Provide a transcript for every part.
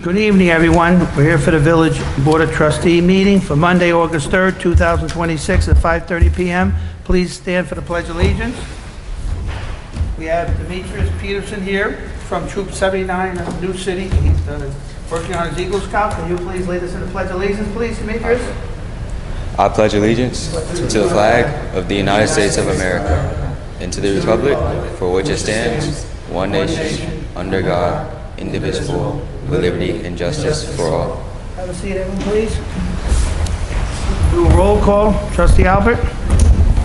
Good evening, everyone. We're here for the Village Board of Trustee meeting for Monday, August 3rd, 2026 at 5:30 p.m. Please stand for the Pledge of Allegiance. We have Demetrius Peterson here from Troop 79 of New City. He's working on his Eagle Scout. Can you please lead us in the Pledge of Allegiance, please, Demetrius? I pledge allegiance to the flag of the United States of America and to the republic for which it stands, one nation, under God, indivisible, with liberty and justice for all. Have a seat, everyone, please. Do a roll call. Trustee Alpert?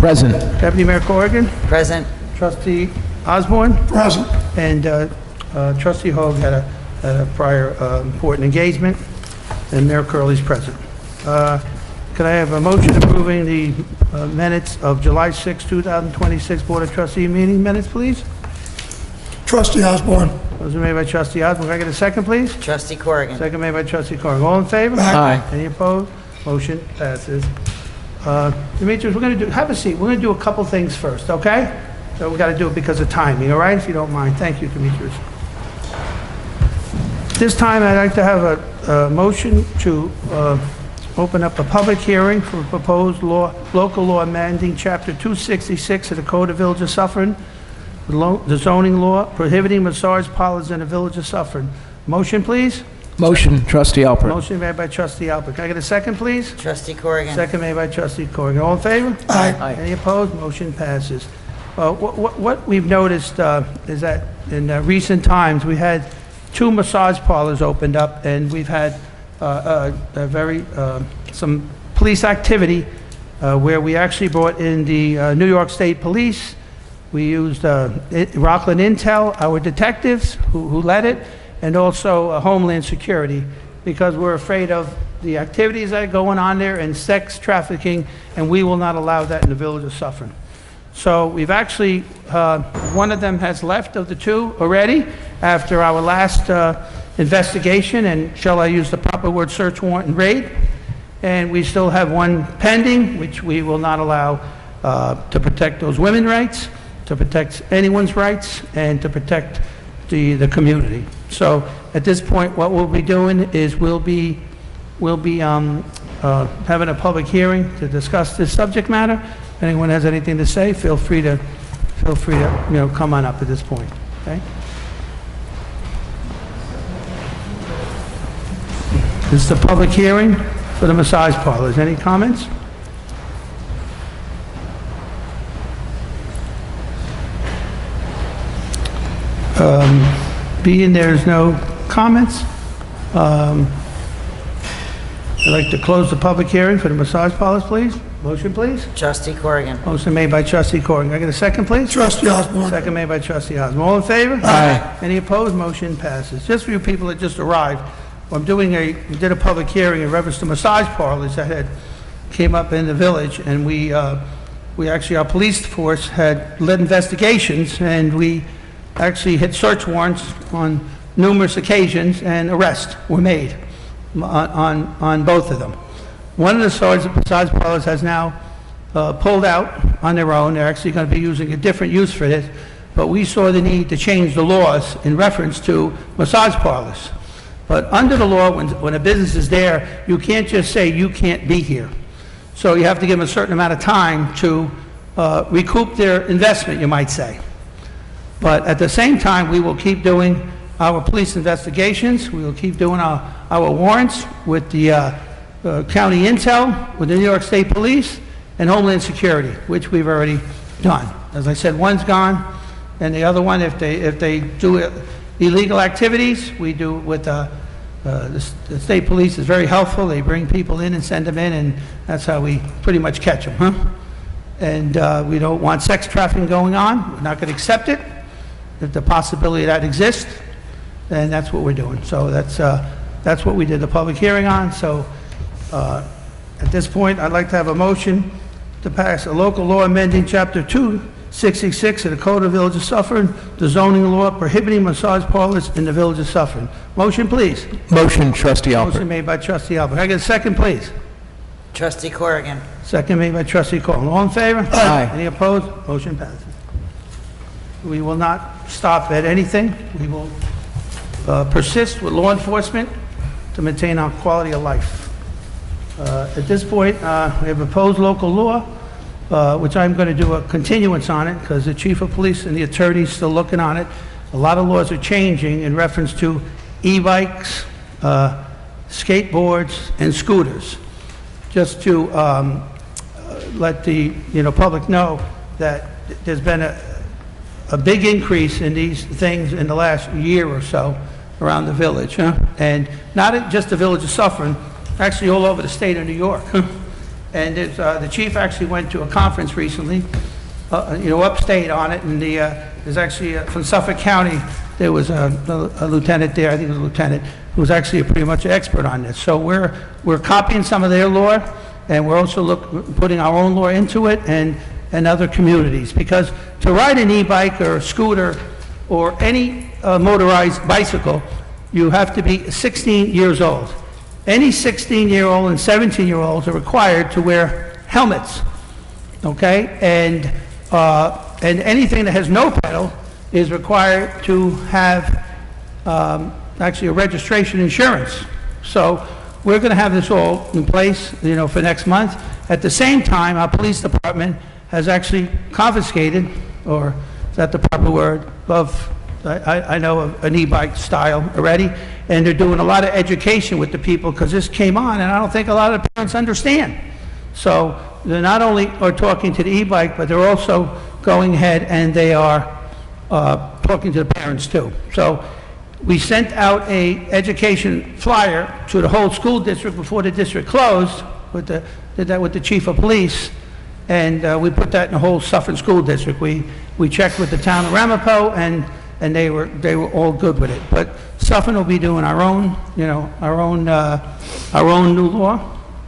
Present. Deputy Mayor Corrigan? Present. Trustee Osborn? Present. And Trustee Hogue had a prior important engagement, and Mayor Curley's present. Could I have a motion approving the minutes of July 6, 2026 Board of Trustee meeting minutes, please? Trustee Osborn. Those are made by Trustee Osborn. Can I get a second, please? Trustee Corrigan. Second made by Trustee Corrigan. All in favor? Aye. Any opposed? Motion passes. Demetrius, we're going to have a seat. We're going to do a couple things first, okay? So we got to do it because of timing, all right? If you don't mind. Thank you, Demetrius. This time, I'd like to have a motion to open up a public hearing for a proposed local law amending Chapter 266 of the Code of Village of Suffern, the zoning law prohibiting massage parlors in the Village of Suffern. Motion, please? Motion, Trustee Alpert. Motion made by Trustee Alpert. Can I get a second, please? Trustee Corrigan. Second made by Trustee Corrigan. All in favor? Aye. Any opposed? Motion passes. What we've noticed is that in recent times, we had 2 massage parlors opened up, and we've had some police activity where we actually brought in the New York State Police. We used Rockland Intel, our detectives who led it, and also Homeland Security, because we're afraid of the activities that are going on there and sex trafficking, and we will not allow that in the Village of Suffern. So we've actually, one of them has left of the 2 already after our last investigation, and shall I use the proper word, search warrant and raid. And we still have 1 pending, which we will not allow to protect those women's rights, to protect anyone's rights, and to protect the community. So at this point, what we'll be doing is we'll be having a public hearing to discuss this subject matter. If anyone has anything to say, feel free to come on up at this point. Okay. This is the public hearing for the massage parlors. Any comments? Being there's no comments, I'd like to close the public hearing for the massage parlors, please. Motion, please. Trustee Corrigan. Motion made by Trustee Corrigan. Can I get a second, please? Trustee Osborn. Second made by Trustee Osborn. All in favor? Aye. Any opposed? Motion passes. Just for you people that just arrived, we did a public hearing in reference to massage parlors that came up in the village, and we actually, our police force had led investigations, and we actually hit search warrants on numerous occasions, and arrests were made on both of them. One of the massage parlors has now pulled out on their own. They're actually going to be using a different use for this, but we saw the need to change the laws in reference to massage parlors. But under the law, when a business is there, you can't just say you can't be here. So you have to give them a certain amount of time to recoup their investment, you might say. But at the same time, we will keep doing our police investigations. We will keep doing our warrants with the county intel, with the New York State Police, and Homeland Security, which we've already done. As I said, one's gone, and the other one, if they do illegal activities, we do with the state police is very helpful. They bring people in and send them in, and that's how we pretty much catch them, huh? And we don't want sex trafficking going on. We're not going to accept it. If the possibility of that exists, then that's what we're doing. So that's what we did the public hearing on. So at this point, I'd like to have a motion to pass a local law amending Chapter 266 of the Code of Village of Suffern, the zoning law prohibiting massage parlors in the Village of Suffern. Motion, please. Motion, Trustee Alpert. Motion made by Trustee Alpert. Can I get a second, please? Trustee Corrigan. Second made by Trustee Corrigan. All in favor? Aye. Any opposed? Motion passes. We will not stop at anything. We will persist with law enforcement to maintain our quality of life. At this point, we have proposed local law, which I'm going to do a continuance on it because the chief of police and the attorney's still looking on it. A lot of laws are changing in reference to e-bikes, skateboards, and scooters. Just to let the public know that there's been a big increase in these things in the last year or so around the village, and not just the village of Suffern, actually all over the state of New York. And the chief actually went to a conference recently, upstate on it, and there's actually from Suffolk County, there was a lieutenant there, I think it was a lieutenant, who was actually pretty much an expert on this. So we're copying some of their law, and we're also putting our own law into it, and other communities, because to ride an e-bike or a scooter or any motorized bicycle, you have to be 16 years old. Any 16-year-old and 17-year-olds are required to wear helmets, okay? And anything that has no pedal is required to have actually a registration insurance. So we're going to have this all in place, for next month. At the same time, our police department has actually confiscated, or is that the proper word, I know of an e-bike style already, and they're doing a lot of education with the people because this came on, and I don't think a lot of parents understand. So they not only are talking to the e-bike, but they're also going ahead and they are talking to the parents too. So we sent out a education flyer to the whole school district before the district closed, did that with the chief of police, and we put that in the whole Suffern school district. We checked with the town of Ramapo, and they were all good with it. But Suffern will be doing our own new law,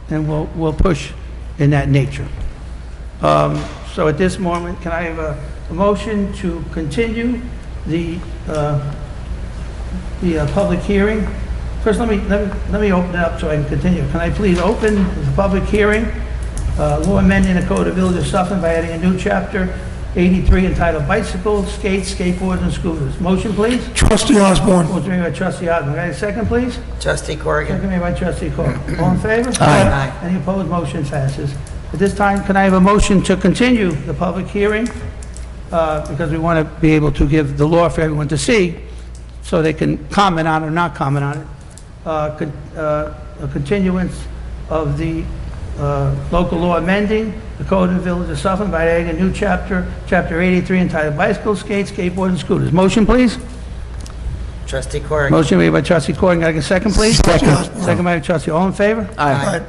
and we'll push in that nature. So at this moment, can I have a motion to continue the public hearing? First, let me open it up so I can continue. Can I please open the public hearing? Law amending the Code of Village of Suffern by adding a new chapter 83 entitled Bicycles, Skates, Skateboards, and Scooters. Motion, please. Trustee Osborn. Motion made by Trustee Osborn. Can I have a second, please? Trustee Corrigan. Second made by Trustee Clarke. All in favor? Aye. Any opposed? Motion passes. At this time, can I have a motion to continue the public hearing? Because we want to be able to give the law for everyone to see, so they can comment on it or not comment on it. A continuance of the local law amending the Code of the Village of Suffern by adding a new chapter 83 entitled Bicycles, Skates, Skateboards, and Scooters. Motion, please. Trustee Corrigan. Motion made by Trustee Corrigan. Can I get a second, please? Second by Trustee. All in favor? Aye.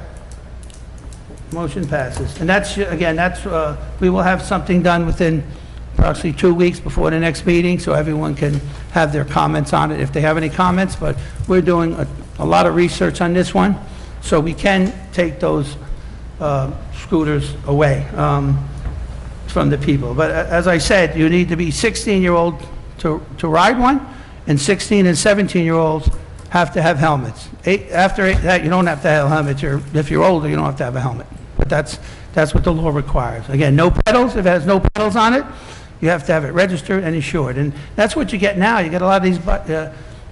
Motion passes. And that's, again, we will have something done within approximately 2 weeks before the next meeting, so everyone can have their comments on it if they have any comments. But we're doing a lot of research on this one, so we can take those scooters away from the people. But as I said, you need to be 16-year-old to ride one, and 16 and 17-year-olds have to have helmets. After that, you don't have to have helmets. If you're older, you don't have to have a helmet. But that's what the law requires. Again, no pedals. If it has no pedals on it, you have to have it registered and insured. And that's what you get now. You get a lot of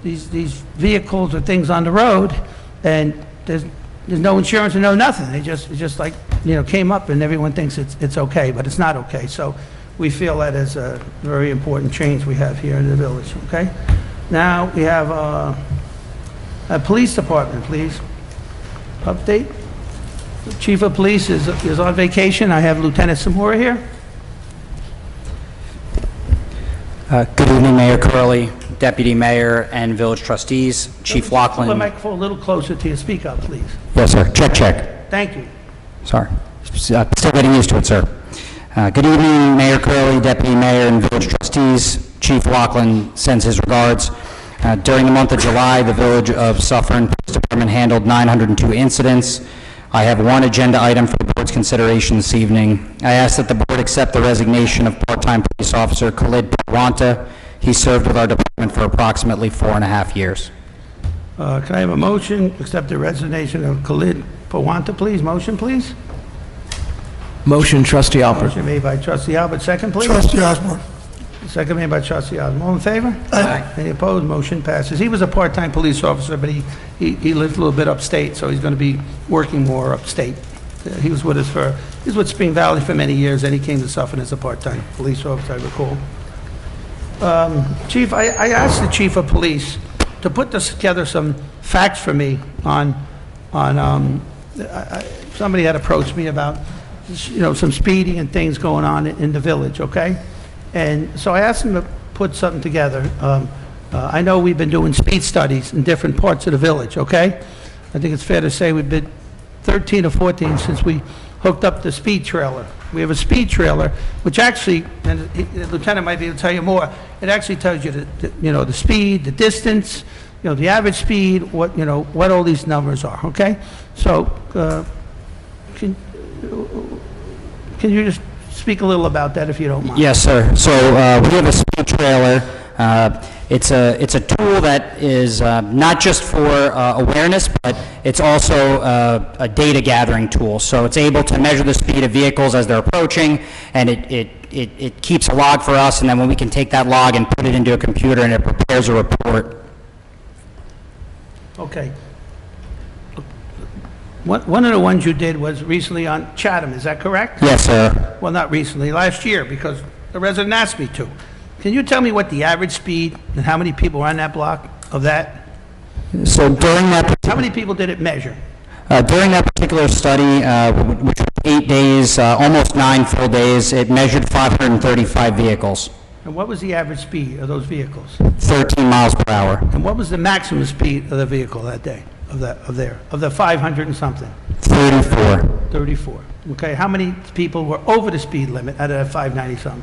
these vehicles or things on the road, and there's no insurance and no nothing. It just like, came up, and everyone thinks it's okay, but it's not okay. So we feel that is a very important change we have here in the village, okay? Now we have a police department, please. Update. The chief of police is on vacation. I have Lieutenant Simurra here. Good evening, Mayor Curley, Deputy Mayor, and Village Trustees. Chief Pull the Lachlan. microphone a little closer to you. Speak up, please. Yes, sir. Check, check. Thank you. Sorry. Still getting used to it, sir. Good evening, Mayor Curley, Deputy Mayor, and Village Trustees. Chief Lachlan sends his regards. During the month of July, the Village of Suffern Police Department handled 902 incidents. I have one agenda item for the board's consideration this evening. I ask that the board accept the resignation of part-time police officer Khalid Pawanta. He served with our department for approximately 4.5 years. Can I have a motion to accept the resignation of Khalid Pawanta, please? Motion, please. Motion, Trustee Alpert. Motion made by Trustee Alpert. Second, please. Trustee Osborn. Second made by trustee Osborn. All in favor? Aye. Any opposed? Motion passes. He was a part-time police officer, but he lived a little bit upstate, so he's going to be working more upstate. He was with Spring Valley for many years, and he came to Suffern as a part-time police officer, I recall. Chief, I asked the chief of police to put together some facts for me on somebody had approached me about, some speeding and things going on in the village, okay? And so I asked him to put something together. I know we've been doing speed studies in different parts of the village, okay? I think it's fair to say we've been 13 or 14 since we hooked up the speed trailer. We have a speed trailer, which actually, and the lieutenant might be able to tell you more, it actually tells you the speed, the distance, the average speed, what all these numbers are, okay? So, can you just speak a little about that if you don't mind? Yes, sir. So we have a speed trailer. It's a tool that is not just for awareness, but it's also a data gathering tool. So it's able to measure the speed of vehicles as they're approaching, and it keeps a log for us, and then when we can take that log and put it into a computer, and it prepares a report. Okay. One of the ones you did was recently on Chatham, is that correct? Yes, sir. Well, not recently, last year, because the resident asked me to. Can you tell me what the average speed and how many people were on that block of that? So during that How many people did it measure? during that particular study, which was 8 days, almost 9 full days, it measured 535 vehicles, And what was the average speed of those vehicles? 13 miles per hour. And what was the maximum speed of the vehicle that day, of the 500 and something? 34. 34. Okay, how many people were over the speed limit out of that 590 something?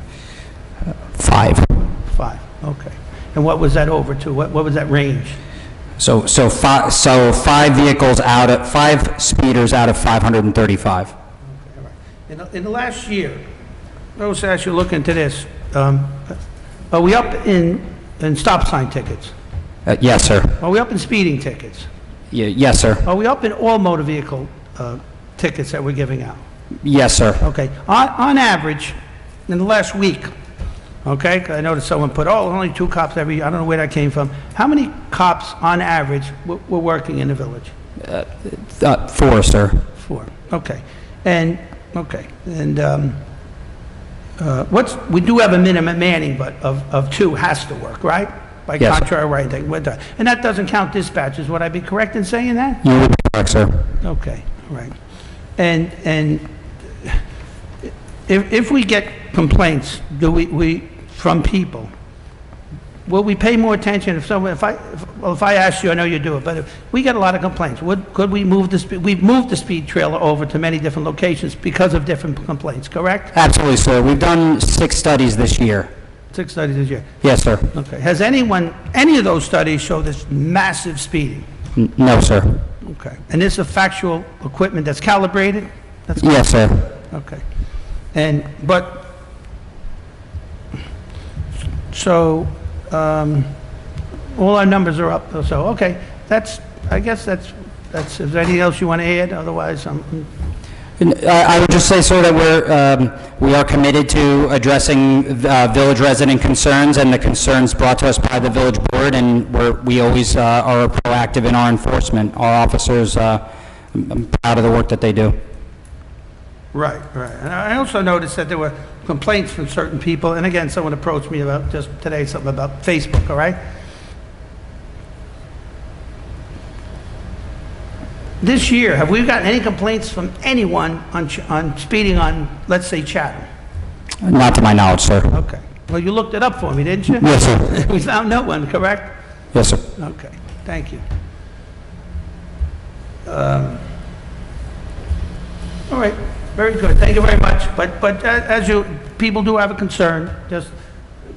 5. 5, okay. And what was that over to? What was that range? So 5 vehicles out of 5 speeders out of 535. Okay, all right. In the last year, I was asked you to look into this. Are we up in stop sign tickets? Yes, sir. Are we up in speeding tickets? Yes, sir. Are we up in all motor vehicle tickets that we're giving out? Yes, sir. Okay. On average, in the last week, okay, 'cause I noticed someone put, only 2 cops every, I don't know where that came from. How many cops on average were working in the village? 4, sir. 4. Okay. And we do have a minimum manning, but of 2 has to work, right? By Yes. contrary writing. And that doesn't count dispatches. Would I be correct in saying that? You would be correct, sir. Okay, all right. And if we get complaints, do we from people, will we pay more attention if I ask you, I know you do it, but if we get a lot of complaints, could we move the speed? We've moved the speed trailer over to many different locations because of different complaints, correct? Absolutely, sir. We've done 6 studies this year. 6 studies this year. Yes, sir. Okay. Has any of those studies show this massive speeding? No, sir. Okay. And this is factual equipment that's calibrated? Yes, sir. Okay. So, all our numbers are up, so, okay, I guess that's, is there anything else you want to add? Otherwise, I would just say, sir, that we are committed to addressing village resident concerns and the concerns brought to us by the village board, and we always are proactive in our enforcement. Our officers, I'm proud of the work that they do. Right. And I also noticed that there were complaints from certain people, and again, someone approached me about, just today, something about Facebook, all right? This year, have we gotten any complaints from anyone on speeding on, let's say, Chatham? Not to my knowledge, sir. Okay. Well, you looked it up for me, didn't you? Yes, sir. We found no one, correct? Yes, sir. Okay, thank you. All right, very good, thank you very much. But as people do have a concern, just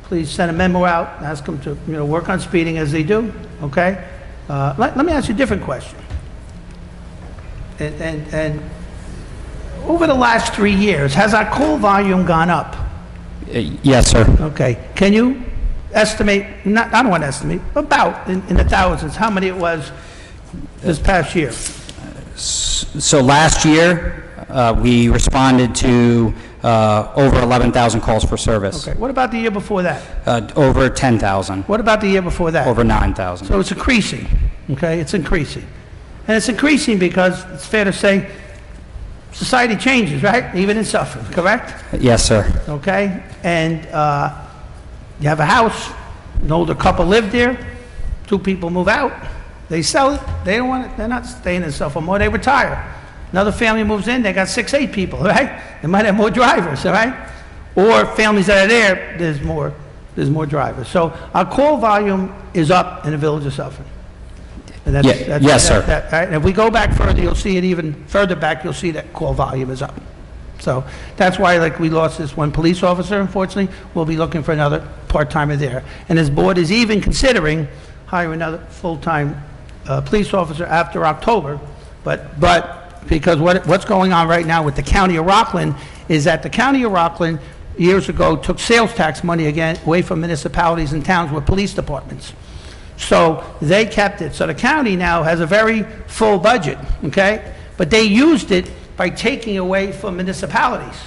please send a memo out, ask them to, work on speeding as they do, okay? Let me ask you a different question. And over the last 3 years, has our call volume gone up? Yes, sir. Okay, can you estimate, I don't want to estimate, about in the thousands, how many it was this past year? So last year, We responded to over 11,000 calls for service. Okay, what about the year before that? Over 10,000. What about the year before that? Over 9,000. So it's increasing, okay? It's increasing. And it's increasing because it's fair to say society changes, right? Even in Suffern, correct? Yes, sir. Okay? And you have a house, an older couple live there, 2 people move out, they sell it, they don't want it, they're not staying in Suffern more, they retire. Another family moves in, they got 6, 8 people, right? They might have more drivers, all right? Or families that are there, there's more drivers. So our call volume is up in the village of Suffern. And Yes, sir. Right? And if we go back further, you'll see it even further back, you'll see that call volume is up. So that's why, like, we lost this one police officer, unfortunately. We'll be looking for another part-timer there. And this board is even considering hiring another full-time police officer after October. But because what's going on right now with the county of Rockland is that the county of Rockland years ago took sales tax money again away from municipalities and towns with police departments. So they kept it. So the county now has a very full budget, okay? But they used it by taking away from municipalities.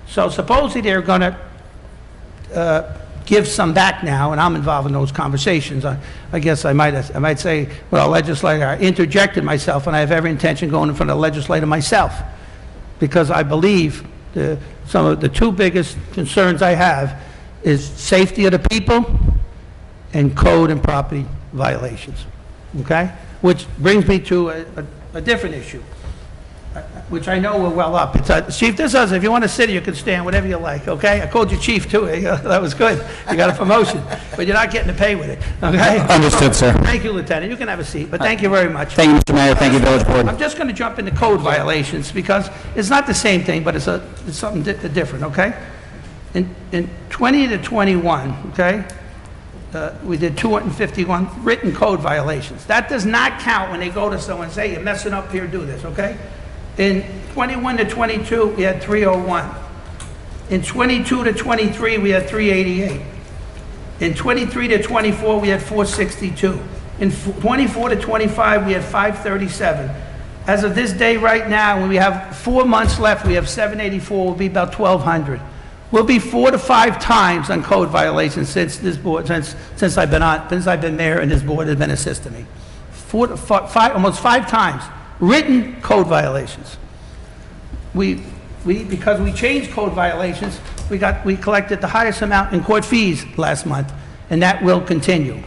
So supposedly they're going to give some back now, and I'm involved in those conversations. I guess I might say, well, legislator, I interjected myself, and I have every intention going in front of the legislator myself, because I believe some of the 2 biggest concerns I have is safety of the people and code and property violations, okay? Which brings me to a different issue, which I know we're well up. Chief, this is, if you want to sit, you can stand, whatever you like, okay? I called you chief, too. That was good. You got a promotion, but you're not getting to pay with it, okay? Understood, sir. Thank you, Lieutenant. You can have a seat, but thank you very much. Thank you, Mr. Mayor. Thank you, Village Board. I'm just going to jump into code violations, because it's not the same thing, but it's something different, okay? In 20 to 21, okay, we did 251 written code violations. That does not count when they go to someone and say, you're messing up here, do this, okay? In 21 to 22, we had 301. In 22 to 23, we had 388. In 23 to 24, we had 462. In 24 to 25, we had 537. As of this day right now, when we have 4 months left, we have 784, will be about 1,200. We'll be 4 to 5 times on code violations since this board, since I've been mayor and this board has been assisting me. 4 to 5, almost 5 times. Written code violations. Because we changed code violations, we collected the highest amount in court fees last month, and that will continue.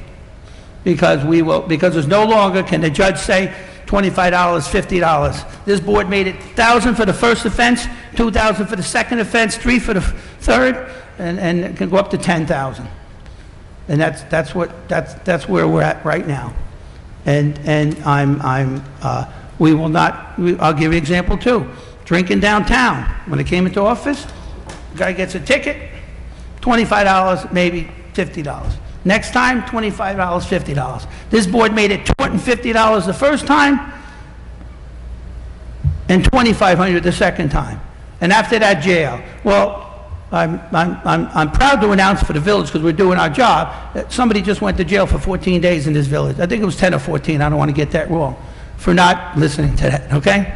Because there's no longer can the judge say $25, $50. This board made it $1,000 for the first offense, $2,000 for the second offense, $3,000 for the third, and it can go up to $10,000. And that's where we're at right now. And we will not, I'll give you an example too. Drinking downtown. When I came into office, the guy gets a ticket, $25, maybe $50. Next time, $25, $50. This board made it $250 the first time and $2,500 the second time. And after that, jail. Well, I'm proud to announce for the village, because we're doing our job, that somebody just went to jail for 14 days in this village. I think it was 10 or 14, I don't want to get that wrong, for not listening to that, okay?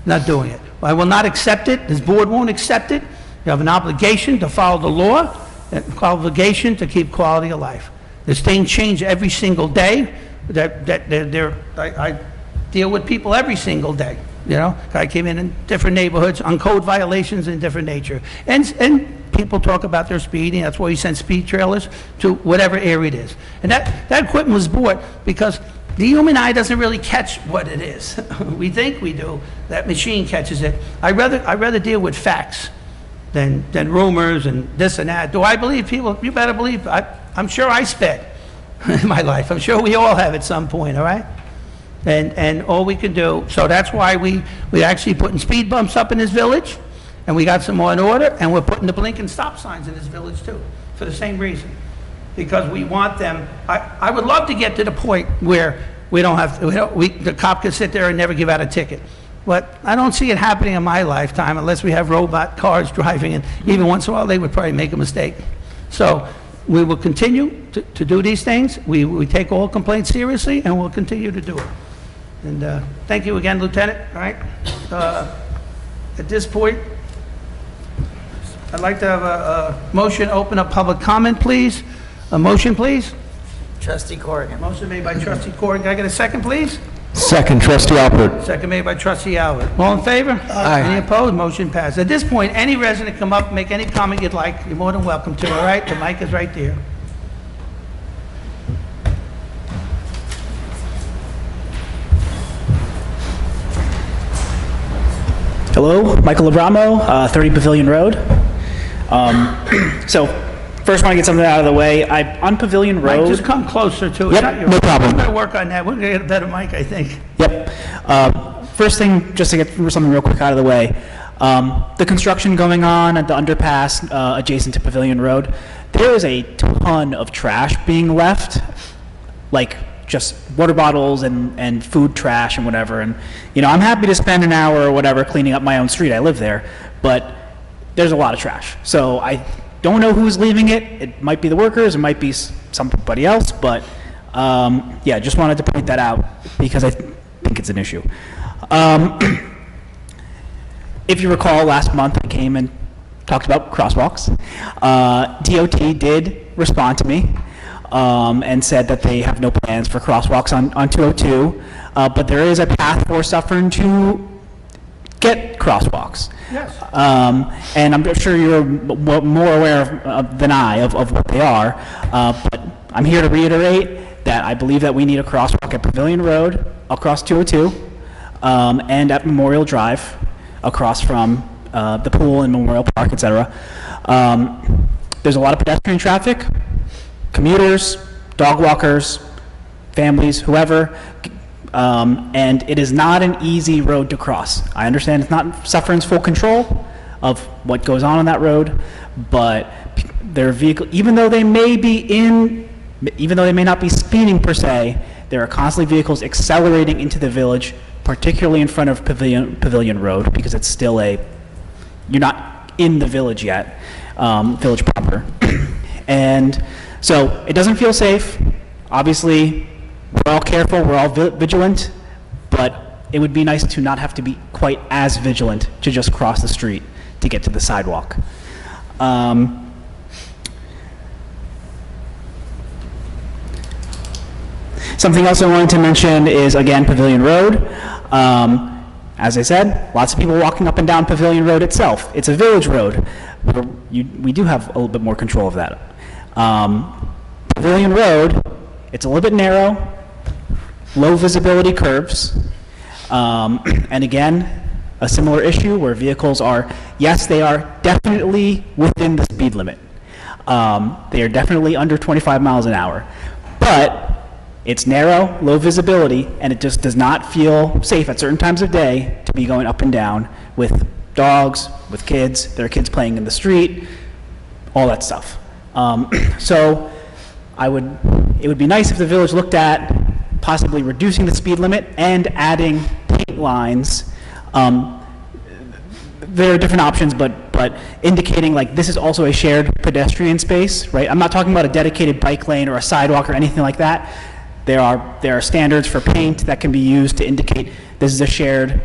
Not doing it. I will not accept it. This board won't accept it. You have an obligation to follow the law, an obligation to keep quality of life. This thing changes every single day. I deal with people every single day. You know, I came in different neighborhoods on code violations in different nature. And people talk about their speeding. That's why we send speed trailers to whatever area it is. And that equipment was bought because the human eye doesn't really catch what it is. We think we do. That machine catches it. I'd rather deal with facts than rumors and this and that. Do I believe people? You better believe. I'm sure I sped in my life. I'm sure we all have at some point, all right? And all we can do, so that's why we actually putting speed bumps up in this village, and we got some more in order, and we're putting the blinking stop signs in this village too, for the same reason. Because we want them, I would love to get to the point where we don't have, the cop can sit there and never give out a ticket. But I don't see it happening in my lifetime unless we have robot cars driving, and even once in a while they would probably make a mistake. So we will continue to do these things. We take all complaints seriously, and we'll continue to do it. And thank you again, Lieutenant, all right? At this point, I'd like to have a motion, open up public comment, please. A motion, please. Trustee Corrigan. Motion made by Trustee Corrigan. Can I get a second, please? Second, Trustee Alpert. Second made by Trustee Albert. All in favor? Aye. Any opposed? Motion passed. At this point, any resident come up, make any comment you'd like, you're more than welcome to, all right? The mic is right there. Hello, Michael Abramo, 30 Pavilion Road. So, first want to get something out of the way. On Pavilion Mike, Road. just come closer to it. Yep, Not your- no problem. We're going to work on that. We're going to get a better mic, I think. Yep. First thing, just to get something real quick out of the way. The construction going on at the underpass adjacent to Pavilion Road, there is a ton of trash being left, like just water bottles and food trash and whatever. And, you know, I'm happy to spend an hour or whatever cleaning up my own street. I live there. But there's a lot of trash. So I don't know who's leaving it. It might be the workers. It might be somebody else. But, yeah, just wanted to point that out because I think it's an issue. If you recall, last month I came and talked about crosswalks. DOT did respond to me and said that they have no plans for crosswalks on 202, but there is a path for Suffern to get crosswalks. Yes. And I'm sure you're more aware than I of what they are, but I'm here to reiterate that I believe that we need a crosswalk at Pavilion Road, across 202, and at Memorial Drive, across from the pool and Memorial Park, etc. There's a lot of pedestrian traffic, commuters, dog walkers, families, whoever, and it is not an easy road to cross. I understand it's not Suffern's full control of what goes on that road, but their vehicle, even though they may not be speeding per se, there are constantly vehicles accelerating into the village, particularly in front of Pavilion Road, because it's still you're not in the village yet, village proper. And so it doesn't feel safe. Obviously, we're all careful, we're all vigilant, but it would be nice to not have to be quite as vigilant to just cross the street to get to the sidewalk. Something else I wanted to mention is, again, Pavilion Road. As I said, lots of people walking up and down Pavilion Road itself. It's a village road. We do have a little bit more control of that. Pavilion Road, it's a little bit narrow, low visibility curves, and again, a similar issue where vehicles are, yes, they are definitely within the speed limit. They are definitely under 25 miles an hour, but it's narrow, low visibility, and it just does not feel safe at certain times of day to be going up and down with dogs, with kids, there are kids playing in the street, all that stuff. So it would be nice if the village looked at possibly reducing the speed limit and adding paint lines. There are different options, but indicating like this is also a shared pedestrian space, right? I'm not talking about a dedicated bike lane or a sidewalk or anything like that. There are standards for paint that can be used to indicate this is a shared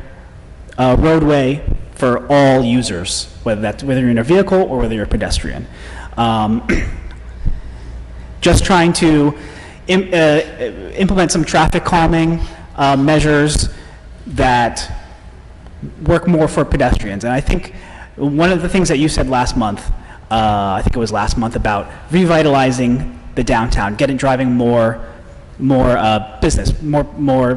roadway for all users, whether you're in a vehicle or whether you're a pedestrian. Just trying to implement some traffic calming measures that work more for pedestrians. And I think one of the things that you said last month, I think it was last month, about revitalizing the downtown, driving more business, more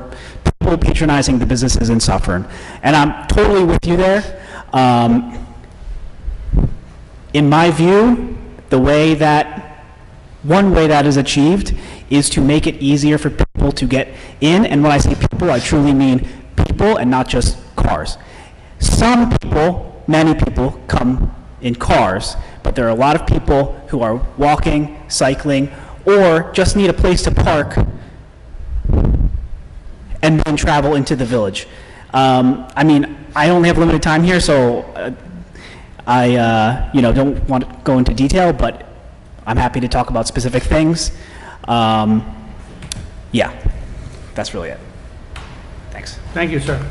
people patronizing the businesses in Suffern. And I'm totally with you there. In my view, one way that is achieved is to make it easier for people to get in. And when I say people, I truly mean people and not just cars. Some people, many people, come in cars, but there are a lot of people who are walking, cycling, or just need a place to park and then travel into the village. I mean, I only have limited time here, so I don't want to go into detail, but I'm happy to talk about specific things. Yeah, that's really it. Thanks. Thank you, sir.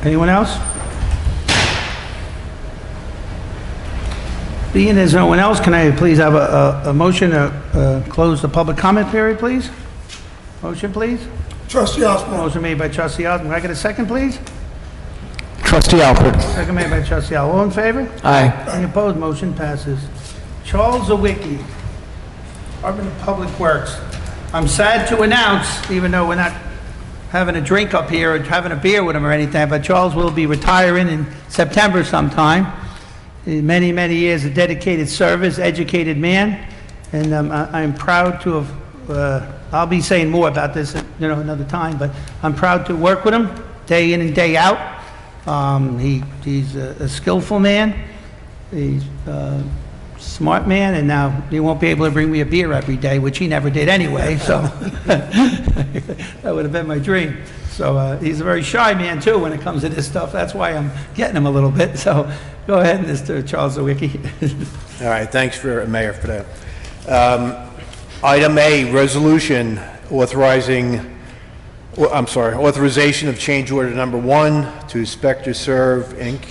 Anyone else? Being there's no one else, can I please have a motion to close the public comment period, please? Motion, please? Trustee Osborn. Motion made by Trustee Osborn. Can I get a second, please? Trustee Alpert. Second made by Trustee Al. All in favor? Aye. Any opposed? Motion passes. Charles Sawicki, Department of Public Works. I'm sad to announce, even though we're not having a drink up here or having a beer with him or anything, but Charles will be retiring in September sometime. Many, many years of dedicated service, educated man, and I'm proud to have, I'll be saying more about this, another time, but I'm proud to work with him day in and day out. He's a skillful man, he's a smart man, and now he won't be able to bring me a beer every day, which he never did anyway, so that would have been my dream. So he's a very shy man too when it comes to this stuff. That's why I'm getting him a little bit. So go ahead, Mr. Charles Sawicki. All right, thanks, Mayor, for that. Item A, resolution authorization of change order number 1 to Spectre Serve, Inc.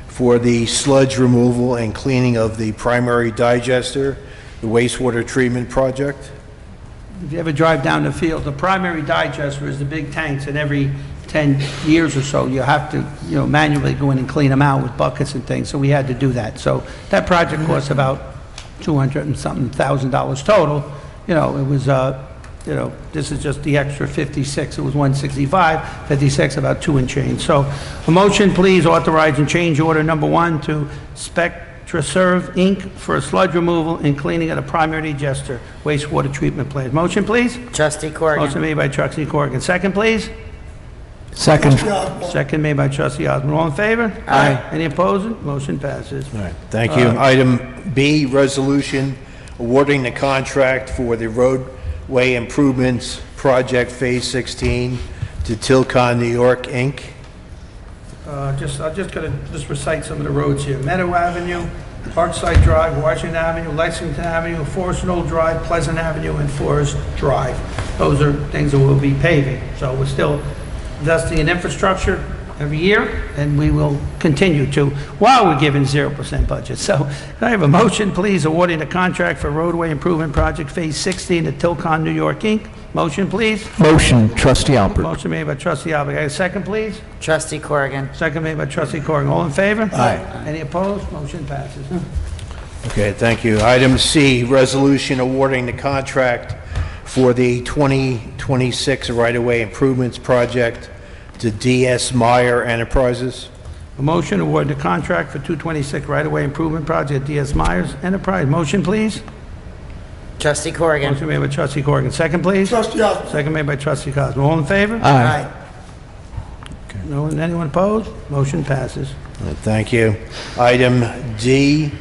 for the sludge removal and cleaning of the primary digester, the wastewater treatment project. If you ever drive down the field, the primary digester is the big tanks, and every 10 years or so, you have to, manually go in and clean them out with buckets and things, so we had to do that. So that project cost about $200 and something thousand total. It was, this is just the extra 56, it was 165, 56, about 2 and change. So a motion, please, authorizing change order number 1 to Spectre Serve, Inc. for sludge removal and cleaning of the primary digester wastewater treatment plant. Motion, please. Trustee Corrigan. Motion made by Trustee Corrigan. Second, please. Second. Second made by Trustee Osborn. All in favor? Aye. Any opposed? Motion passes. All right, thank you. Item B, resolution awarding the contract for the roadway improvements project Phase 16 to Tilcon, New York, Inc. I'm just gonna recite some of the roads here. Meadow Avenue, Parkside Drive, Washington Avenue, Lexington Avenue, Forest Knoll Drive, Pleasant Avenue, and Forest Drive. Those are things that we'll be paving. So we're still investing in infrastructure every year, and we will continue to, while we're given 0% budget. So can I have a motion, please, awarding a contract for roadway improvement project Phase 16 at Tilcon, New York, Inc. Motion, please. Motion, Trustee Alpert. Motion made by Trustee Alpert. A second, please. Trustee Corrigan. Second made by Trustee Corrigan. All in favor? Aye. Any opposed? Motion passes. Okay, thank you. Item C, resolution awarding the contract for the 2026 right-of-way improvements project to D.S. Meyer Enterprises. A motion to award the contract for 226 right-of-way improvement project, D.S. Myers Enterprise. Motion, please. Trustee Corrigan. Motion made by Trustee Corrigan. Second, please. Trustee Osborn. Second made by Trustee Cosmo. All in favor? Aye. No one, anyone opposed? Motion passes. Thank you. Item D,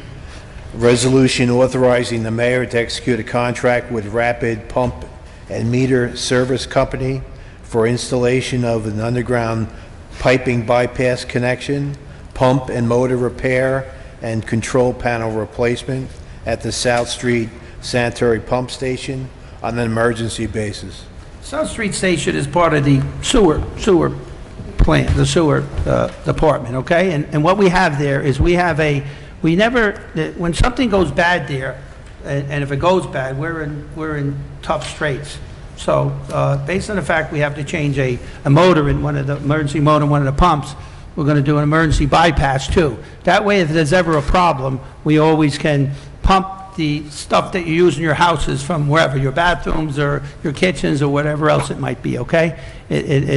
resolution authorizing the mayor to execute a contract with Rapid Pump and Meter Service Company for installation of an underground piping bypass connection, pump and motor repair, and control panel replacement at the South Street Sanitary Pump Station on an emergency basis. South Street Station is part of the sewer plant, the sewer department, okay? And what we have there is when something goes bad there, and if it goes bad, we're in tough straits. So based on the fact we have to change a motor in one of the emergency motor in one of the pumps, we're going to do an emergency bypass too. That way, if there's ever a problem, we always can pump the stuff that you use in your houses from wherever, your bathrooms or your kitchens or whatever else it might be. Okay, it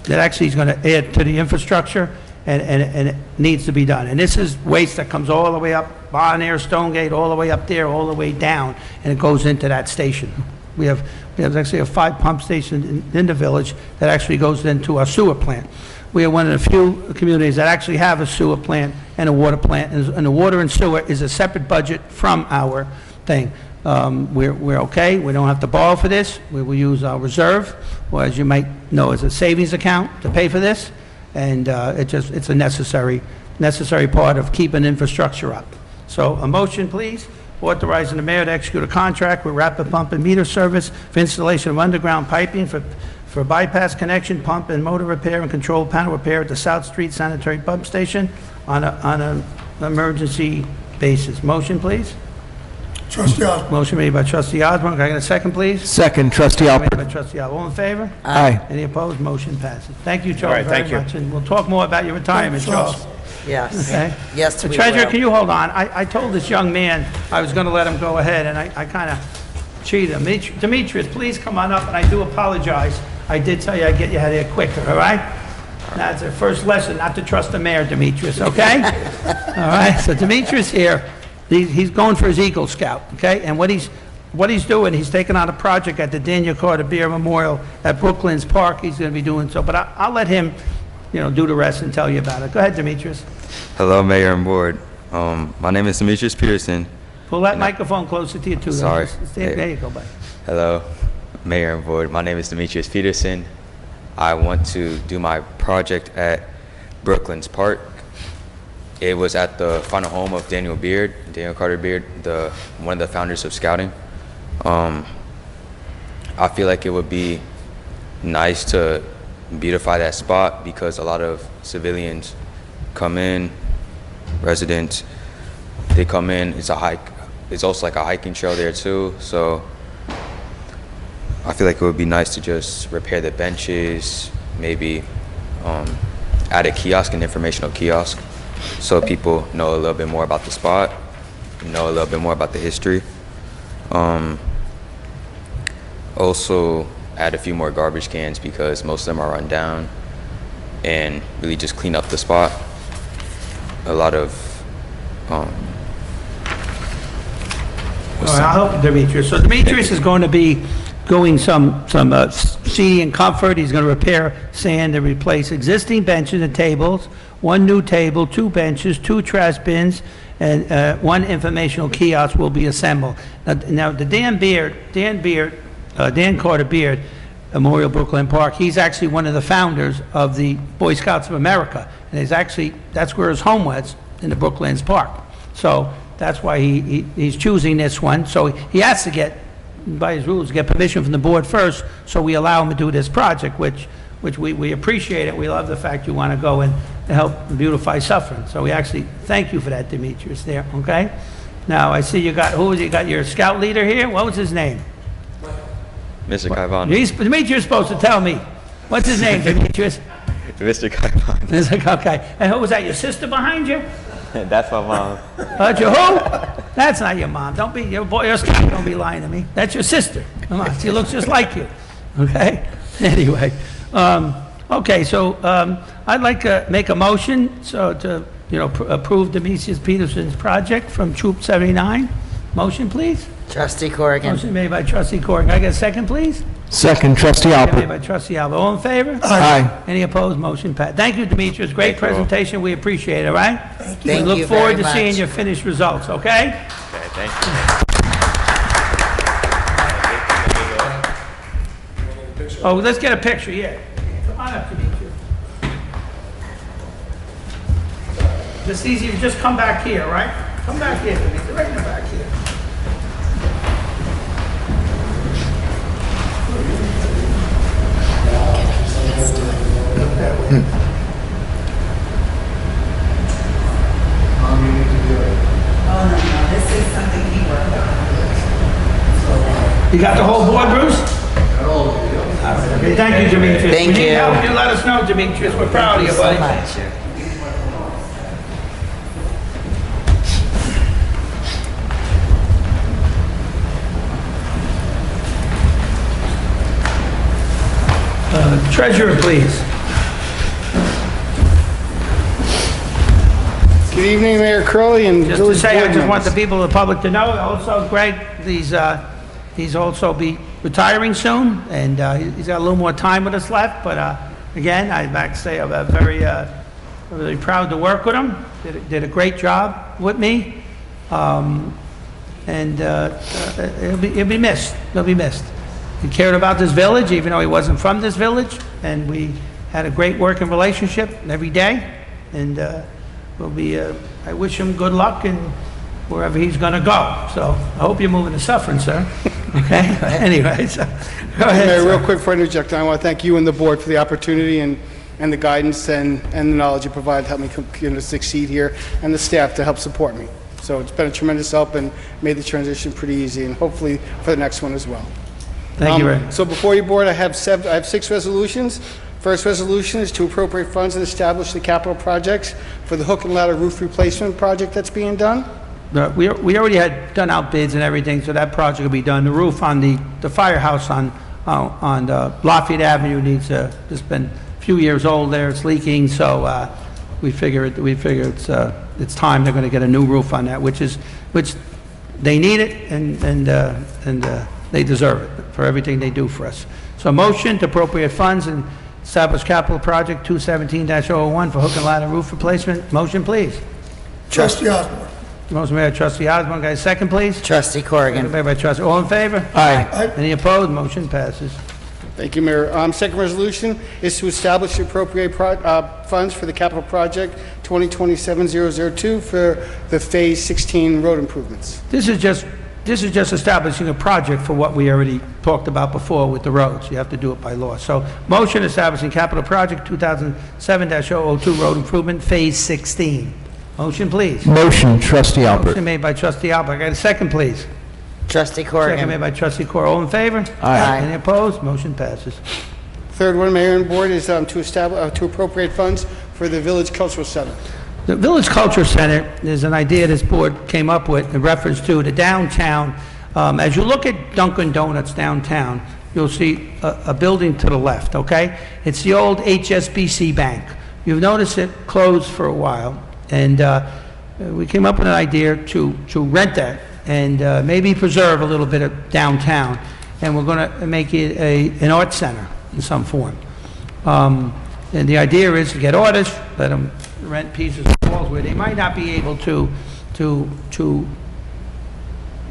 actually is going to add to the infrastructure, and it needs to be done. And this is waste that comes all the way up Bon Air, Stonegate, all the way up there, all the way down, and it goes into that station. We have actually a 5 pump station in the village that actually goes into our sewer plant. We are one of the few communities that actually have a sewer plant and a water plant, and the water and sewer is a separate budget from our thing. We're okay. We don't have to borrow for this. We will use our reserve, or as you might know, as a savings account to pay for this, and it's a necessary part of keeping infrastructure up. So a motion, please, authorizing the mayor to execute a contract with Rapid Pump and Meter Service for installation of underground piping for for bypass connection, pump and motor repair and control panel repair at the South Street Sanitary Pump Station on an emergency basis. Motion, please. Trustee Osborn. Motion made by trustee Osborn. Can I get a second, please? Second, Trustee Made Alpert. by trustee Alpert. All in favor? Aye. Any opposed? Motion passes. Thank you, All Charles, right, very thank you. much. And we'll talk more about your retirement, Charles. Yes. Okay? Yes, The we treasurer, will. can you hold on? I told this young man I was going to let him go ahead, and I kind of cheated him. Demetrius, please come on up, and I do apologize. I did tell you I'd get you out of here quicker, all right? That's the first lesson, not to trust the mayor, Demetrius, okay? All right, so Demetrius here, he's going for his Eagle Scout, okay? And what he's doing, he's taking on a project at the Daniel Carter Beer Memorial at Brooklands Park. He's going to be doing so, but I'll let him, do the rest and tell you about it. Go ahead, Demetrius. Hello, Mayor and Board. My name is Demetrius Peterson. Pull that microphone closer to you, too. Sorry. There you go, buddy. Hello, Mayor and Board. My name is Demetrius Peterson. I want to do my project at Brooklands Park. It was at the final home of Daniel Carter Beard, one of the founders of Scouting. I feel like it would be nice to beautify that spot because a lot of civilians come in, residents, they come in, it's a hike. It's also like a hiking trail there too, so I feel like it would be nice to just repair the benches, maybe add a kiosk, an informational kiosk, so people know a little bit more about the spot, know a little bit more about the history. Also add a few more garbage cans because most of them are run down, and really just clean up the spot. A lot of All right, I'll help Demetrius. So Demetrius is going to be doing some seating and comfort. He's going to repair sand and replace existing benches and tables, one new table, 2 benches, 2 trash bins, and 1 informational kiosk will be assembled. Now the Dan Carter Beard Memorial Brooklyn Park, he's actually one of the founders of the Boy Scouts of America. And that's where his home was, in the Brooklands Park. So that's why he's choosing this one. So he has to get, by his rules, get permission from the board first, so we allow him to do this project, which we appreciate it. We love the fact you want to go and help beautify Suffern. So we actually thank you for that, Demetrius, there, okay? Now, I see you got your scout leader here. What was his name? Mr. Kaivan. Demetrius is supposed to tell me. What's his name, Demetrius? Mr. Kaivan. It's like, okay. And who was that, your sister behind you? That's my mom. Your who? That's not your mom. Don't be, your scout, don't be lying to me. That's your sister. Come on, she looks just like you. Okay? Anyway, okay, so I'd like to make a motion to approve Demetrius Peterson's project from Troop 79. Motion, please. Trustee Corrigan. Motion made by trustee Corrigan. Can I get a second, please? Second, Trustee Made Alpert. by trustee Alba. All in favor? Aye. Any opposed? Motion passed. Thank you, Demetrius. Great Thank you all. presentation. We appreciate it, all right? Thank We you look forward very to seeing much. your finished results, okay? Okay, thank you. Oh, let's get a picture, yeah. Come on up, Demetrius. Just easy, you just come back here, right? Come back here, Demetrius, right in the back here. This is something he worked on. You got the whole board, Bruce? Okay, thank you, Demetrius. Thank We need you. help, you let us know, Demetrius. We're proud of you, buddy. So much. Treasurer, please. Good evening, Mayor Curley and Just to village say, I board just want the members. people of the public to know, also Gregg, he's also be retiring soon, and he's got a little more time with us left, but again, I'd like to say I'm very really proud to work with him. Did a great job with me, and he'll be missed. He'll be missed. He cared about this village, even though he wasn't from this village, and we had a great working relationship every day, and I wish him good luck in wherever he's going to go. So I hope you're moving to Suffern, sir. Okay? Anyway, so, go ahead. Mayor, sir. real quick for interjecting, I want to thank you and the board for the opportunity and the guidance and the knowledge you provide to help me succeed here, and the staff to help support me. So it's been a tremendous help and made the transition pretty easy, and hopefully for the next one as well. Thank you, Ray. So before you, board, I have 6 resolutions. First resolution is to appropriate funds and establish the capital projects for the hook and ladder roof replacement project that's being done. We already had done out bids and everything, so that project will be done. The roof on the firehouse on Lafayette Avenue needs, it's been a few years old there, it's leaking, so we figure it's time they're going to get a new roof on that, which they need it, and they deserve it for everything they do for us. So motion to appropriate funds and establish capital project 217-001 for hook and ladder roof replacement. Motion, please. Trustee Osborn. Motion made by Trustee Osborn. Guys, second, please. Trustee Corrigan. Second made by Trustee. All in favor? Aye. Any opposed? Motion passes. Thank you, Mayor. Second resolution is to establish and appropriate funds for the capital project 2027-002 for the Phase 16 road improvements. This is just establishing a project for what we already talked about before with the roads. You have to do it by law. So motion establishing capital project 2007-002 road improvement, Phase 16. Motion, please. Motion, Trustee Motion Alpert. made by Trustee Alpert. Got a second, please. Trustee Second Corrigan. made by Trustee Corr. All in favor? Aye. Any opposed? Motion passes. Third one, Mayor and Board, is to appropriate funds for the Village Cultural Center. The Village Culture Center is an idea this board came up with in reference to the downtown. As you look at Dunkin' Donuts downtown, you'll see a building to the left, okay? It's the old HSBC Bank. You've noticed it closed for a while, and we came up with an idea to rent that and maybe preserve a little bit of downtown, and we're going to make it an art center in some form. And the idea is to get artists, let them rent pieces of walls where they might not be able to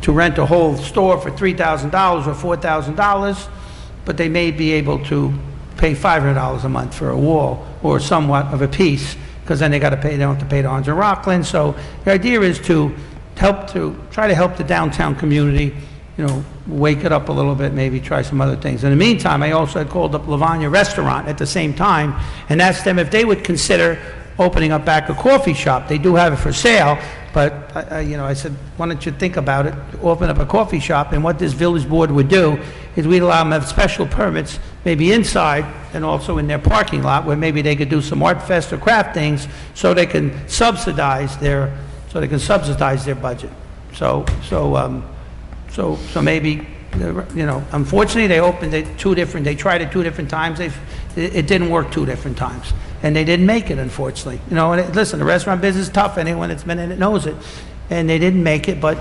rent a whole store for $3,000 or $4,000, but they may be able to pay $500 a month for a wall or somewhat of a piece, because then they don't have to pay the Orange and Rockland. So the idea is to try to help the downtown community, wake it up a little bit, maybe try some other things. In the meantime, I also had called up Lavagna Restaurant at the same time and asked them if they would consider opening up back a coffee shop. They do have it for sale, but I said, why don't you think about it, open up a coffee shop, and what this village board would do is we'd allow them to have special permits, maybe inside and also in their parking lot, where maybe they could do some art fest or craft things so they can subsidize their budget. So maybe, unfortunately, they opened it they tried it 2 different times. It didn't work 2 different times. And they didn't make it, unfortunately. Listen, the restaurant business is tough. Anyone that's been in it knows it. And they didn't make it, but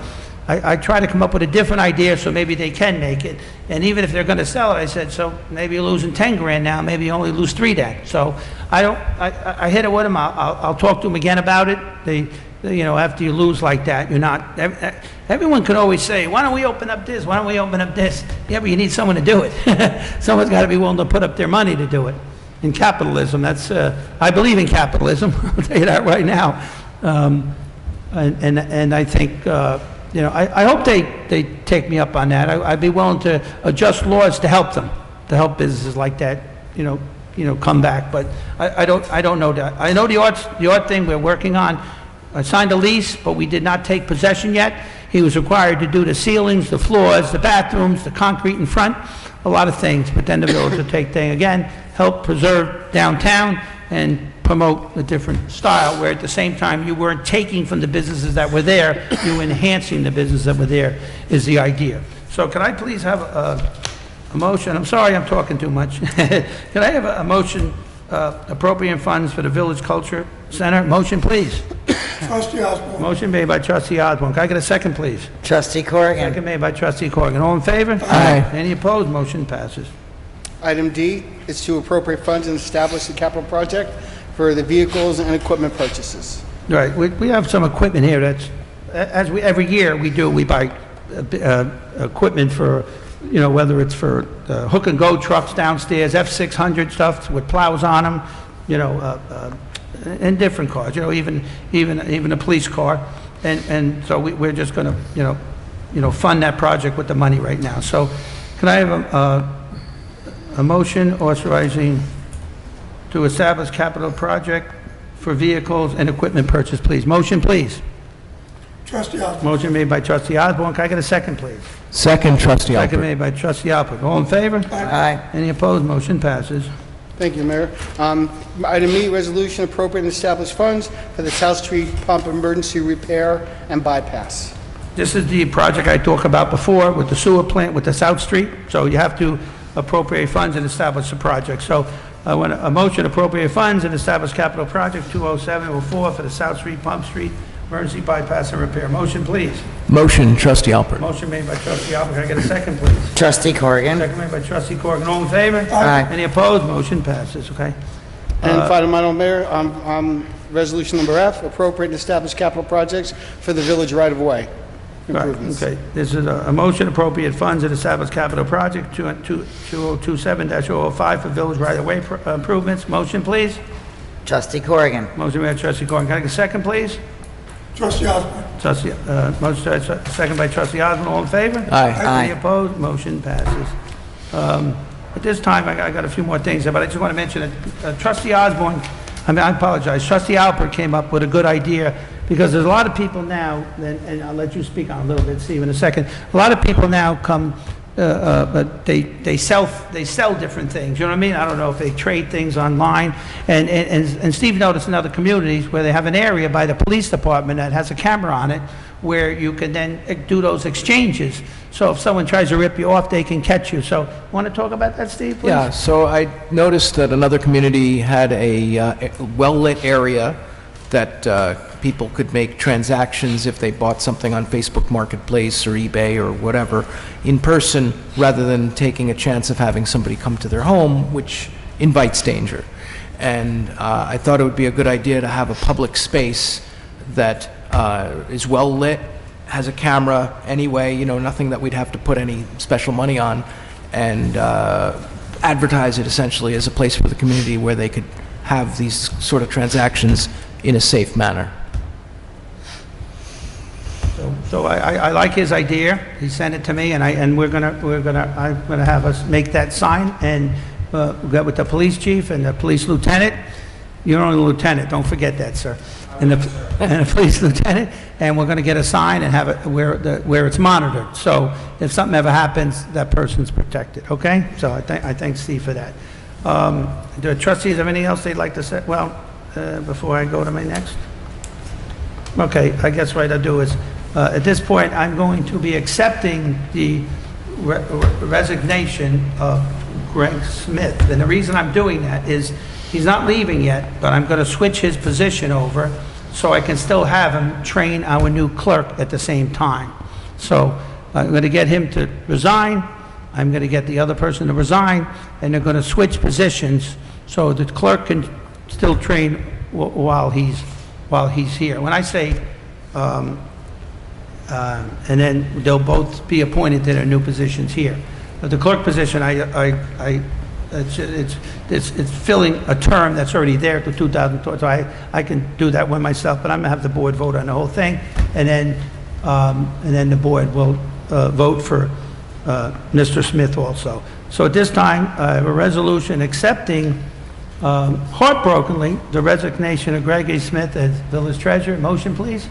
I try to come up with a different idea so maybe they can make it. And even if they're going to sell it, I said, so maybe you're losing 10 grand now, maybe you only lose 3 then. So I hit it with them. I'll talk to them again about it. After you lose like that, you're not, everyone can always say, why don't we open up this? Why don't we open up this? Yeah, but you need someone to do it. Someone's got to be willing to put up their money to do it. In capitalism, I believe in capitalism, I'll tell you that right now. And I think, I hope they take me up on that. I'd be willing to adjust laws to help them, to help businesses like that, come back. But I don't know that. I know the art thing we're working on. I signed a lease, but we did not take possession yet. He was required to do the ceilings, the floors, the bathrooms, the concrete in front, a lot of things. But then the village will take thing again, help preserve downtown and promote a different style, where at the same time you weren't taking from the businesses that were there, you were enhancing the businesses that were there, is the idea. So can I please have a motion? I'm sorry I'm talking too much. Can I have a motion appropriating funds for the Village Culture Center? Motion, please. Trustee Osborn. Motion made by Trustee Osborn. Can I get a second, please? Trustee Corrigan. Second made by Trustee Corrigan. All in favor? Aye. Any opposed? Motion passes. Item D is to appropriate funds and establish the capital project for the vehicles and equipment purchases. Right, we have some equipment here that's, every year we buy equipment for, whether it's for hook and go trucks downstairs, F600 stuff with plows on them, and different cars, even a police car. And so we're just going to, fund that project with the money right now. So can I have a motion authorizing to establish capital project for vehicles and equipment purchase, please? Motion, please. Trustee Osborn. Motion made by trustee Osborn. Can I get a second, please? Second, trustee Second Alpert. made by trustee Alpert. All in favor? Aye. Any opposed? Motion passes. Thank you, Mayor. Item E, resolution appropriate and establish funds for the South Street Pump Emergency Repair and Bypass. This is the project I talked about before with the sewer plant with the South Street. So you have to appropriate funds and establish the project. So I want a motion to appropriate funds and establish capital project 20704 for the South Street Pump Street Emergency Bypass and Repair. Motion, please. Motion, trustee Alpert. Motion made by trustee Alpert. Can I get a second, please? Trustee Corrigan. Second made by trustee Corrigan. All in favor? Aye. Any opposed? Motion passes, okay? And final, Mayor, resolution number F, appropriate and establish capital projects for the village right-of-way improvements. Okay, this is a motion appropriate funds and establish capital project 2027-005 for village right-of-way improvements. Motion, please. Trustee Corrigan. Motion made by trustee Corrigan. Can I get a second, please? Trustee Osborn. Trustee, motion second by trustee Osborn. All in favor? Aye. Any opposed? Motion passes. At this time, I got a few more things, but I just want to mention that trustee Osborn, I apologize, trustee Alpert came up with a good idea, because there's a lot of people now, and I'll let you speak on it a little bit, Steve, in a second. A lot of people now come, but they sell different things, you know what I mean? I don't know if they trade things online, and Steve noticed in other communities where they have an area by the police department that has a camera on it, where you can then do those exchanges. So if someone tries to rip you off, they can catch you. So, want to talk about that, Steve, please? Yeah, so I noticed that another community had a well-lit area that people could make transactions if they bought something on Facebook Marketplace or eBay or whatever in person, rather than taking a chance of having somebody come to their home, which invites danger. And I thought it would be a good idea to have a public space that is well lit, has a camera anyway, nothing that we'd have to put any special money on, and advertise it essentially as a place for the community where they could have these sort of transactions in a safe manner. So I like his idea. He sent it to me, and I'm gonna have us make that sign and get with the police chief and the police lieutenant. You're only a lieutenant, don't forget that, sir. And the police lieutenant, and we're gonna get a sign and have it where it's monitored. So if something ever happens, that person's protected, okay? So I thank Steve for that. Do trustees have anything else they'd like to say? Well, before I go to my next? Okay, I guess what I'll do is, at this point, I'm going to be accepting the resignation of Gregg Smith. And the reason I'm doing that is, he's not leaving yet, but I'm going to switch his position over so I can still have him train our new clerk at the same time. So I'm going to get him to resign, I'm going to get the other person to resign, and they're going to switch positions so the clerk can still train while he's here. When I say, and then they'll both be appointed to their new positions here. But the clerk position, it's filling a term that's already there to 2020, so I can do that one myself, but I'm gonna have the board vote on the whole thing, and then the board will vote for Mr. Smith also. So at this time, I have a resolution accepting heartbrokenly the resignation of Gregg A. Smith as village treasurer. Motion, please.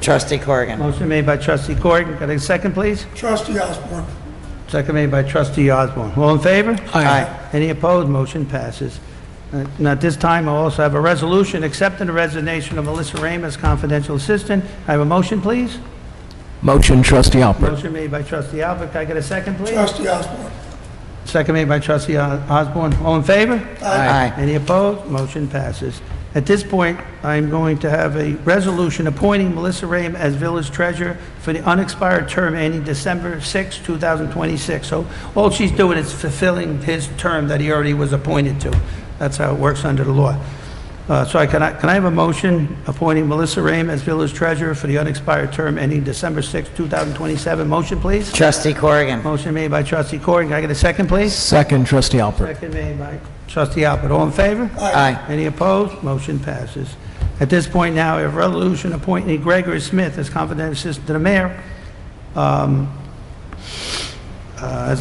Trustee Corrigan. Motion made by trustee Corrigan. Got a second, please? Trustee Osborn. Second made by trustee Osborn. All in favor? Aye. Any opposed? Motion passes. Now, at this time, I also have a resolution accepting the resignation of Melissa Rame as confidential assistant. I have a motion, please. Motion, trustee Alpert. Motion made by trustee Alpert. Can I get a second, please? Trustee Osborn. Second made by trustee Osborn. All in favor? Aye. Any opposed? Motion passes. At this point, I'm going to have a resolution appointing Melissa Rame as village treasurer for the unexpired term ending December 6, 2026. So all she's doing is fulfilling his term that he already was appointed to. That's how it works under the law. So can I have a motion appointing Melissa Rame as village treasurer for the unexpired term ending December 6, 2027? Motion, please. Trustee Corrigan. Motion made by trustee Corrigan. Can I get a second, please? Second, trustee Alpert. Second made by trustee Alpert. All in favor? Aye. Any opposed? Motion passes. At this point now, we have a resolution appointing Gregg Smith as confidential assistant to the mayor. as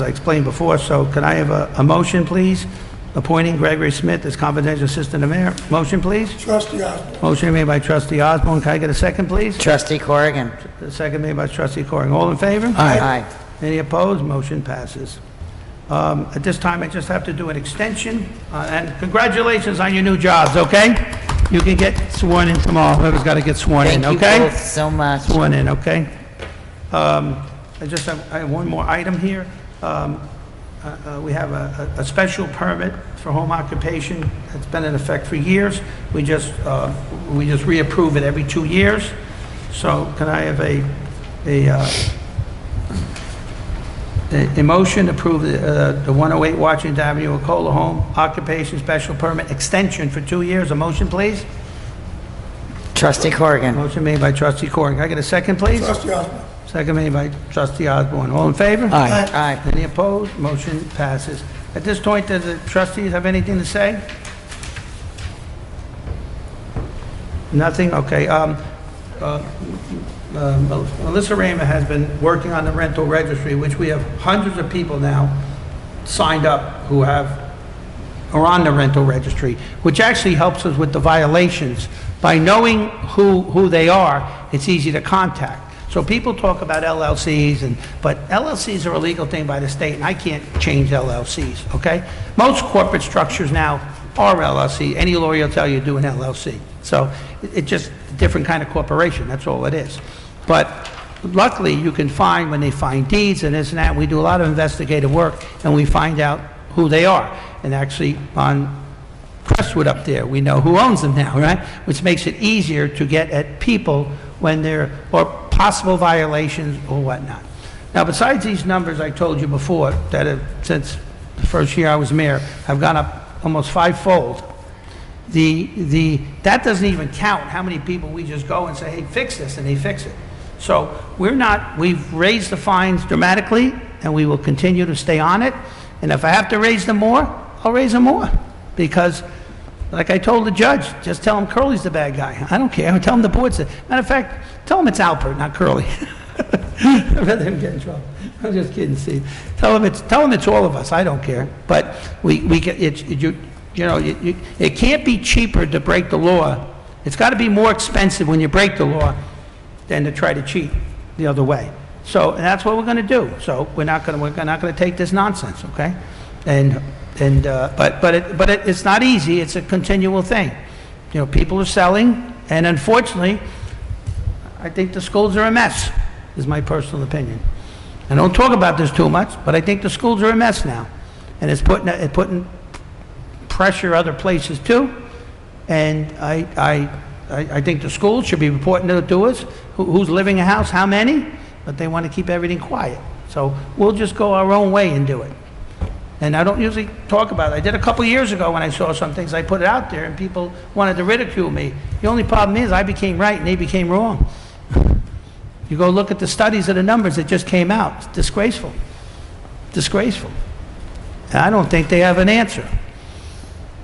I explained before. So can I have a motion, please, appointing Gregory Smith as confidential assistant to mayor? Motion, please. Trustee Osborn. Motion made by trustee Osborn. Can I get a second, please? Trustee Corrigan. Second made by trustee Corrigan. All in favor? Aye. Any opposed? Motion passes. At this time, I just have to do an extension, and congratulations on your new jobs, okay? You can get sworn in tomorrow, whoever's got to get sworn in, Thank you okay? both so much. Sworn in, okay? I have one more item here. We have a special permit for home occupation that's been in effect for years. We just reapprove it every 2 years. So can I have a motion to approve the 108 Washington Avenue, Wacola home occupation special permit extension for 2 years? A motion, please. Trustee Corrigan. Motion made by trustee Corrigan. Can I get a second, please? Trustee Osborn. Second made by trustee Osborn. All in favor? Aye. Aye. Any opposed? Motion passes. At this point, does the trustees have anything to say? Nothing? Okay. Melissa Raymer has been working on the rental registry, which we have hundreds of people now signed up who are on the rental registry, which actually helps us with the violations. By knowing who they are, it's easy to contact. So people talk about LLCs, but LLCs are a legal thing by the state, and I can't change LLCs, okay? Most corporate structures now are LLC. Any lawyer will tell you do an LLC. So it's just a different kind of corporation, that's all it is. But luckily, you can find, when they find deeds and this and that, we do a lot of investigative work, and we find out who they are. And actually, on Crestwood up there, we know who owns them now, right? Which makes it easier to get at people when they're, or possible violations or whatnot. Now, besides these numbers I told you before, that have, since the first year I was mayor, have gone up almost fivefold. That doesn't even count how many people we just go and say, hey, fix this, and they fix it. So we've raised the fines dramatically, and we will continue to stay on it. And if I have to raise them more, I'll raise them more. Because, like I told the judge, just tell him Curley's the bad guy. I don't care. I'll tell him the board's the... Matter of fact, tell him it's Alpert, not Curley. I'd rather him get in trouble. I'm just kidding, Steve. Tell him it's all of us. I don't care. But we get it can't be cheaper to break the law. It's got to be more expensive when you break the law than to try to cheat the other way. So, and that's what we're going to do. So we're not going to take this nonsense, okay? But it's not easy. It's a continual thing. You know, people are selling, and unfortunately, I think the schools are a mess, is my personal opinion. I don't talk about this too much, but I think the schools are a mess now. And it's putting pressure other places too. And I think the schools should be reporting to us who's living in a house, how many, but they want to keep everything quiet. So we'll just go our own way and do it. And I don't usually talk about it. I did a couple years ago when I saw some things, I put it out there and people wanted to ridicule me. The only problem is I became right and they became wrong. You go look at the studies of the numbers that just came out. It's disgraceful. Disgraceful. And I don't think they have an answer.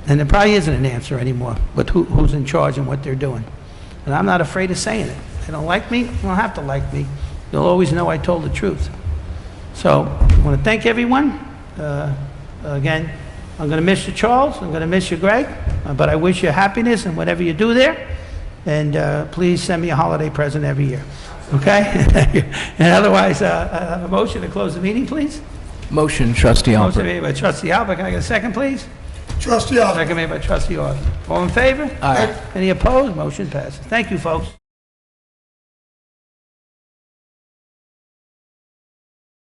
And there probably isn't an answer anymore with who's in charge and what they're doing. And I'm not afraid of saying it. They don't like me, they don't have to like me. They'll always know I told the truth. So I want to thank everyone. Again, I'm going to miss you, Charles. I'm going to miss you, Gregg. But I wish you happiness in whatever you do there. And please send me a holiday present every year. Okay? And otherwise, I have a motion to close the meeting, please. Motion, trustee Alpert. Motion made by trustee Alpert. Can I get a second, please? Trustee Osborn. Second made by trustee Osborn. All in favor? Aye. Any opposed? Motion passes. Thank you, folks.